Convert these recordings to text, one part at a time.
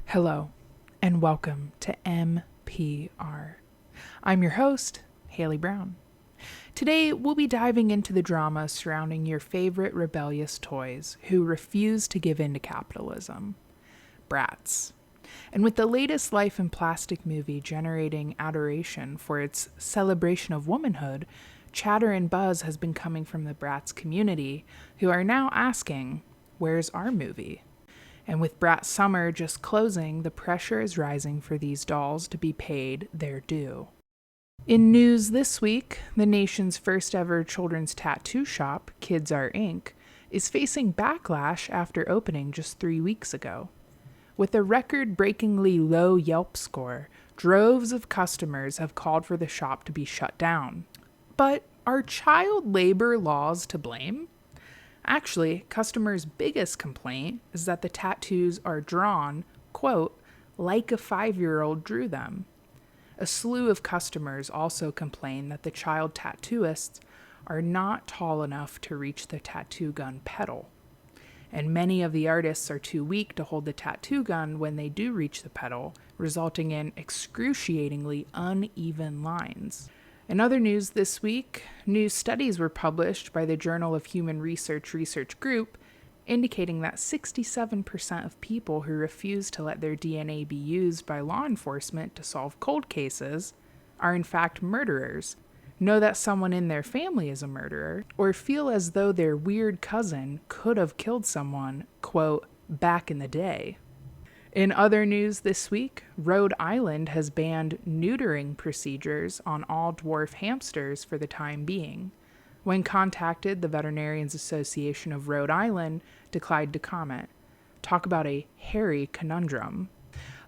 Hello, and welcome to MPR. I'm your host, Haley Brown. Today, we'll be diving into the drama surrounding your favorite rebellious toys who refuse to give in to capitalism, Bratz. And with the latest Life in Plastic movie generating adoration for its celebration of womanhood, chatter and buzz has been coming from the Bratz community, who are now asking, where's our movie? And with Brat Summer just closing, the pressure is rising for these dolls to be paid their due. In news this week, the nation's first ever children's tattoo shop, Kids Are Inc., is facing backlash after opening just 3 weeks ago. With a record-breakingly low Yelp score, droves of customers have called for the shop to be shut down. But are child labor laws to blame? Actually, customers' biggest complaint is that the tattoos are drawn, quote, like a 5-year-old drew them. A slew of customers also complain that the child tattooists are not tall enough to reach the tattoo gun pedal. And many of the artists are too weak to hold the tattoo gun when they do reach the pedal, resulting in excruciatingly uneven lines. In other news this week, new studies were published by the Journal of Human Research Group indicating that 67% of people who refuse to let their DNA be used by law enforcement to solve cold cases are in fact murderers, know that someone in their family is a murderer, or feel as though their weird cousin could have killed someone, quote, back in the day. In other news this week, Rhode Island has banned neutering procedures on all dwarf hamsters for the time being. When contacted, the Veterinarians Association of Rhode Island declined to comment. Talk about a hairy conundrum.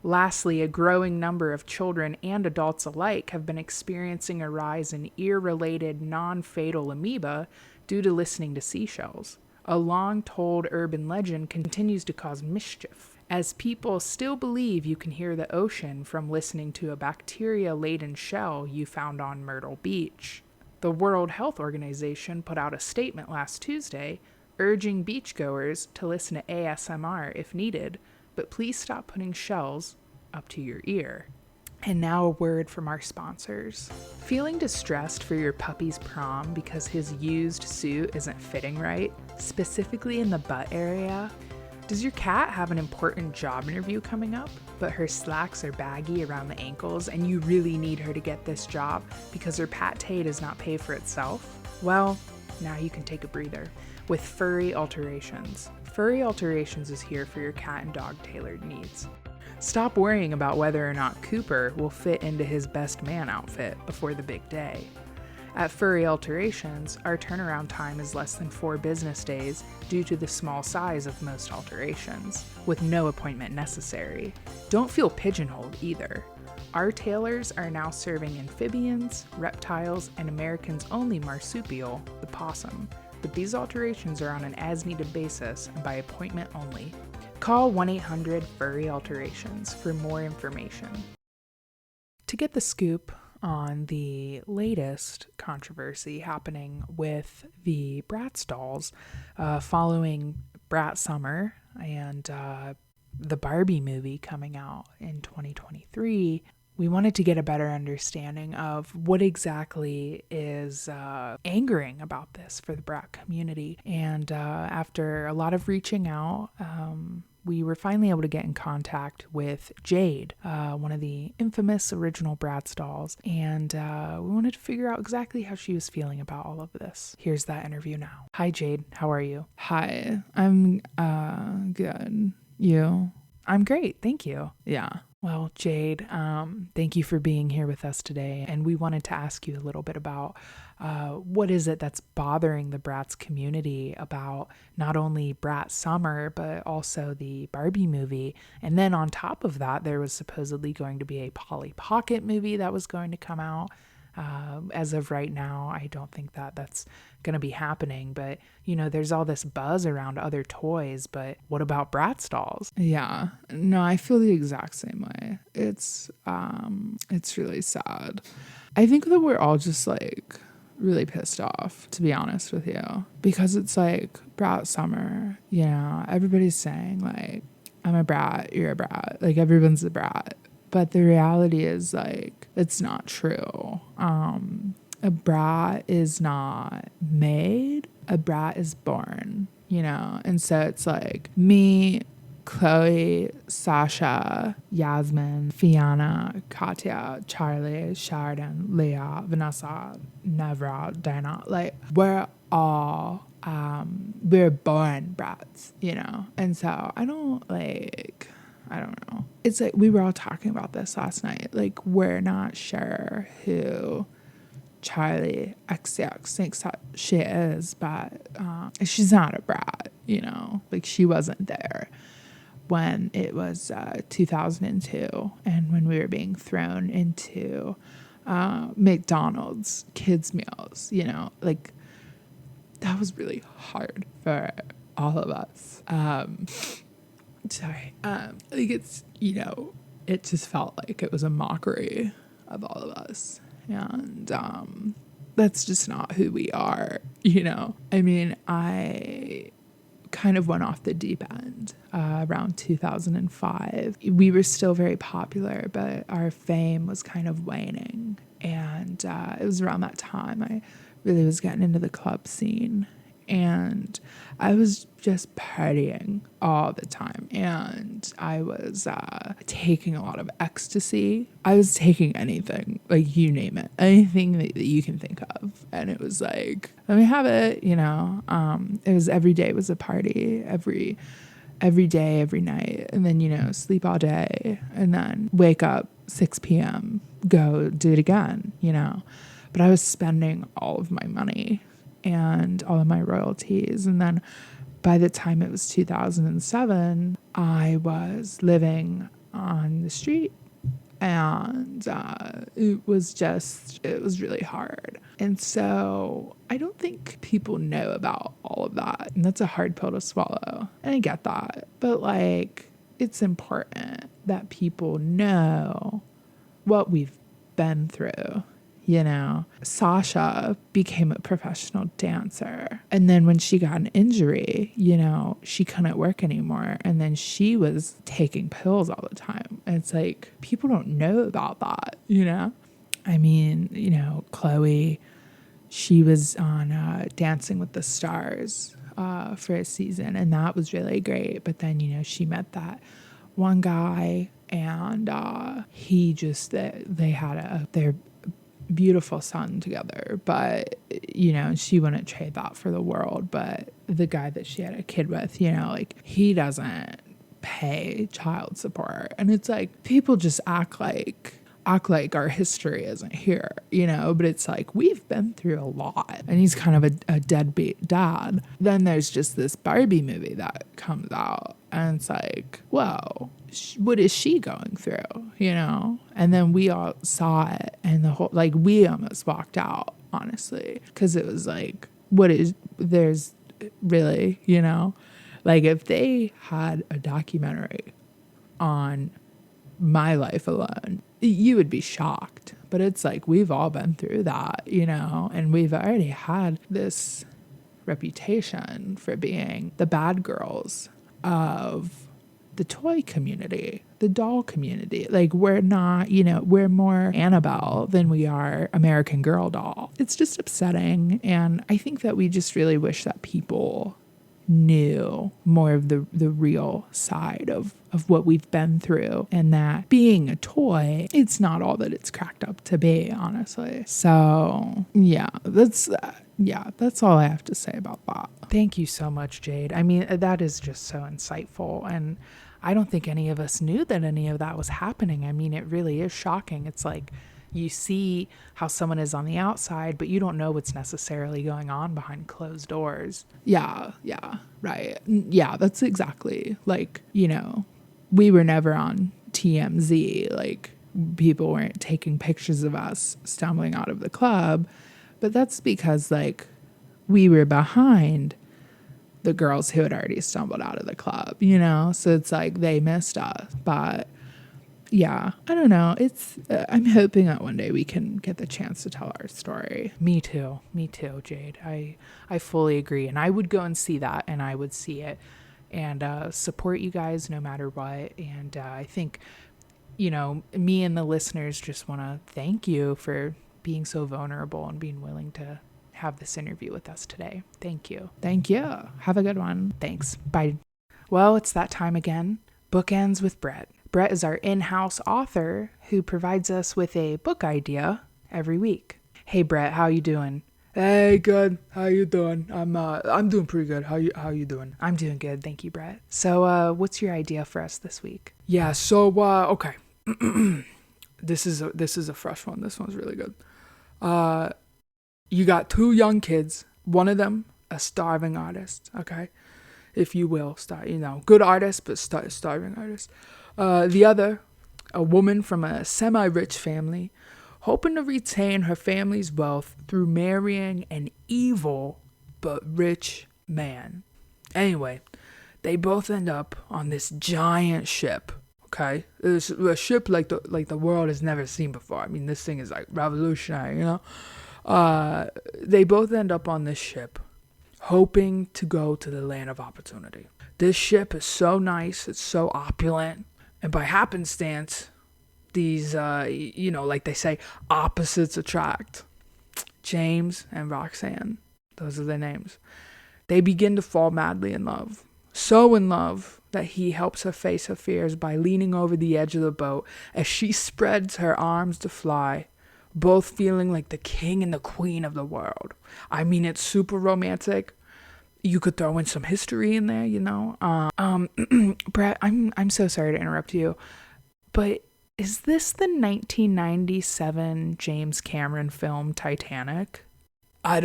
Lastly, a growing number of children and adults alike have been experiencing a rise in ear-related non-fatal amoeba due to listening to seashells. A long-told urban legend continues to cause mischief, as people still believe you can hear the ocean from listening to a bacteria-laden shell you found on Myrtle Beach. The World Health Organization put out a statement last Tuesday urging beachgoers to listen to ASMR if needed, but please stop putting shells up to your ear. And now a word from our sponsors. Feeling distressed for your puppy's prom because his used suit isn't fitting right, specifically in the butt area? Does your cat have an important job interview coming up, but her slacks are baggy around the ankles and you really need her to get this job because her pate does not pay for itself? Well, now you can take a breather with Furry Alterations. Furry Alterations is here for your cat and dog tailored needs. Stop worrying about whether or not Cooper will fit into his best man outfit before the big day. At Furry Alterations, our turnaround time is less than 4 business days due to the small size of most alterations, with no appointment necessary. Don't feel pigeonholed either. Our tailors are now serving amphibians, reptiles, and Americans' only marsupial, the possum, but these alterations are on an as-needed basis and by appointment only. Call 1-800-FURRY-ALTERATIONS for more information. To get the scoop on the latest controversy happening with the Bratz dolls following Brat Summer and the Barbie movie coming out in 2023, we wanted to get a better understanding of what exactly is angering about this for the Brat community. And after a lot of reaching out, we were finally able to get in contact with Jade, one of the infamous original Bratz dolls, and we wanted to figure out exactly how she was feeling about all of this. Here's that interview now. Hi, Jade. How are you? Hi, I'm good. You? I'm great. Thank you. Yeah. Well, Jade, thank you for being here with us today. And we wanted to ask you a little bit about what is it that's bothering the Bratz community about not only Brat Summer, but also the Barbie movie. And then on top of that, there was supposedly going to be a Polly Pocket movie that was going to come out. As of right now, I don't think that that's going to be happening, but you know, there's all this buzz around other toys, but what about Bratz dolls? Yeah. No, I feel the exact same way. It's really sad. I think that we're all just like really pissed off, to be honest with you, because it's like Brat Summer, you know, everybody's saying like I'm a brat, you're a brat. Like, everyone's a brat. But the reality is, like, it's not true. A brat is not made, a brat is born, you know? And so it's like me, Chloe, Sasha, Yasmin, Fiona, Katya, Charlie, Sheridan, Leah, Vanessa, Nevra, Dana. Like, we're all, we're born brats, you know? And so I don't know. It's like we were all talking about this last night. Like, we're not sure who Charlie XCX thinks that she is, but she's not a brat, you know? Like, she wasn't there when it was 2002 and when we were being thrown into McDonald's kids meals, you know? Like, that was really hard for all of us. Like, it's, you know, it just felt like it was a mockery of all of us. And that's just not who we are, you know? I mean, I kind of went off the deep end around 2005. We were still very popular, but our fame was kind of waning. And it was around that time I really was getting into the club scene. And I was just partying all the time. And I was taking a lot of ecstasy. I was taking anything, like, you name it, anything that you can think of. And it was like, let me have it, you know. It was every day was a party, every day, every night. And then, you know, sleep all day and then wake up 6 p.m., go do it again, you know. But I was spending all of my money and all of my royalties. And then by the time it was 2007, I was living on the street, and it was really hard. And so I don't think people know about all of that. And that's a hard pill to swallow. And I get that. But, like, it's important that people know what we've been through. You know, Sasha became a professional dancer. And then when she got an injury, you know, she couldn't work anymore. And then she was taking pills all the time. And it's like, people don't know about that, you know? I mean, you know, Chloe, she was on Dancing with the Stars for a season. And that was really great. But then, you know, she met that one guy, and they had their beautiful son together, but, you know, she wouldn't trade that for the world. But the guy that she had a kid with, you know, like, he doesn't pay child support. And it's like, people just act like our history isn't here, you know. But it's like, we've been through a lot. And he's kind of a deadbeat dad. Then there's just this Barbie movie that comes out, and it's like, whoa, what is she going through, you know? And then we all saw it, and we almost walked out, honestly, because it was like, there's really, you know? Like, if they had a documentary on my life alone, you would be shocked. But it's like, we've all been through that, you know? And we've already had this reputation for being the bad girls of the toy community, the doll community. Like, we're not, you know, we're more Annabelle than we are American Girl doll. It's just upsetting. And I think that we just really wish that people knew more of the real side of what we've been through, and that being a toy, it's not all that it's cracked up to be, honestly. So yeah, that's all I have to say about that. Thank you so much, Jade. I mean, that is just so insightful. And I don't think any of us knew that any of that was happening. I mean, it really is shocking. It's like, you see how someone is on the outside, but you don't know what's necessarily going on behind closed doors. Yeah, right. Yeah, that's exactly, like, you know, we were never on TMZ. Like, people weren't taking pictures of us stumbling out of the club. But that's because, like, we were behind the girls who had already stumbled out of the club, you know? So it's like, they missed us. But yeah, I don't know. It's I'm hoping that one day we can get the chance to tell our story. Me too, Jade. I fully agree. And I would go and see that, and I would see it and support you guys no matter what. And I think, me and the listeners just want to thank you for being so vulnerable and being willing to have this interview with us today. Thank you. Thank you. Have a good one. Thanks. Bye. Well, it's that time again. Bookends with Brat. Brat is our in-house author who provides us with a book idea every week. Hey, Brat, how you doing? Hey, good. How you doing? I'm doing pretty good. How you doing? I'm doing good, thank you, Brat. So, what's your idea for us this week? Yeah. So, okay. This is a fresh one. This one's really good. You got two young kids. One of them a starving artist. Okay, if you will, good artist, but starving artist. The other, a woman from a semi-rich family, hoping to retain her family's wealth through marrying an evil but rich man. Anyway, they both end up on this giant ship. Okay, it's a ship like the world has never seen before. I mean, this thing is like revolutionary, They both end up on this ship, hoping to go to the land of opportunity. This ship is so nice, it's so opulent, and by happenstance, these, like they say, opposites attract. James and Roxanne, those are their names. They begin to fall madly in love. So in love that he helps her face her fears by leaning over the edge of the boat as she spreads her arms to fly, both feeling like the king and the queen of the world. I mean, it's super romantic. You could throw in some history in there, Brett, I'm so sorry to interrupt you, but is this the 1997 James Cameron film Titanic? I've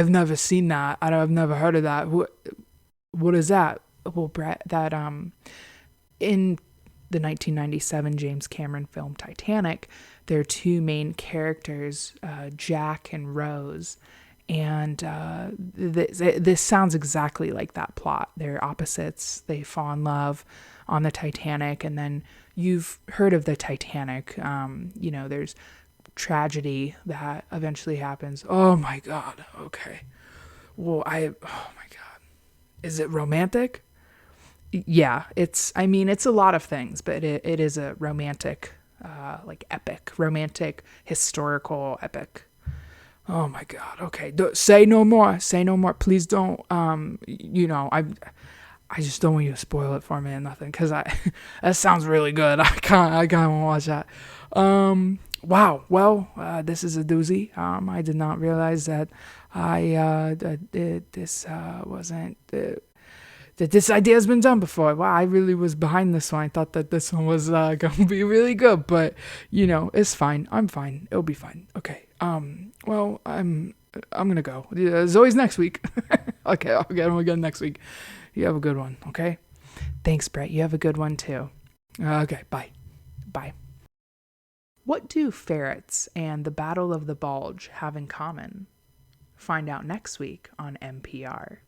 never seen that. I've never heard of that. What is that? Well, Brett, that in the 1997 James Cameron film Titanic, there are two main characters, Jack and Rose, and this sounds exactly like that plot. They're opposites. They fall in love on the Titanic, and then you've heard of the Titanic. There's tragedy that eventually happens. Oh my God. Okay. Well, oh my God. Is it romantic? Yeah, it's a lot of things, but it is a romantic, epic, romantic, historical epic. Oh my God. Okay. Say no more. Please don't, I just don't want you to spoil it for me and nothing, because that sounds really good. I kind of want to watch that. Wow. Well, this is a doozy. I did not realize that that this idea has been done before. Wow, I really was behind this one. I thought that this one was going to be really good, but it's fine. I'm fine. It'll be fine. Okay. Well, I'm going to go. As always next week. Okay, I'll get him again next week. You have a good one, okay? Thanks, Brett. You have a good one too. Okay, bye. Bye. What do ferrets and the Battle of the Bulge have in common? Find out next week on MPR.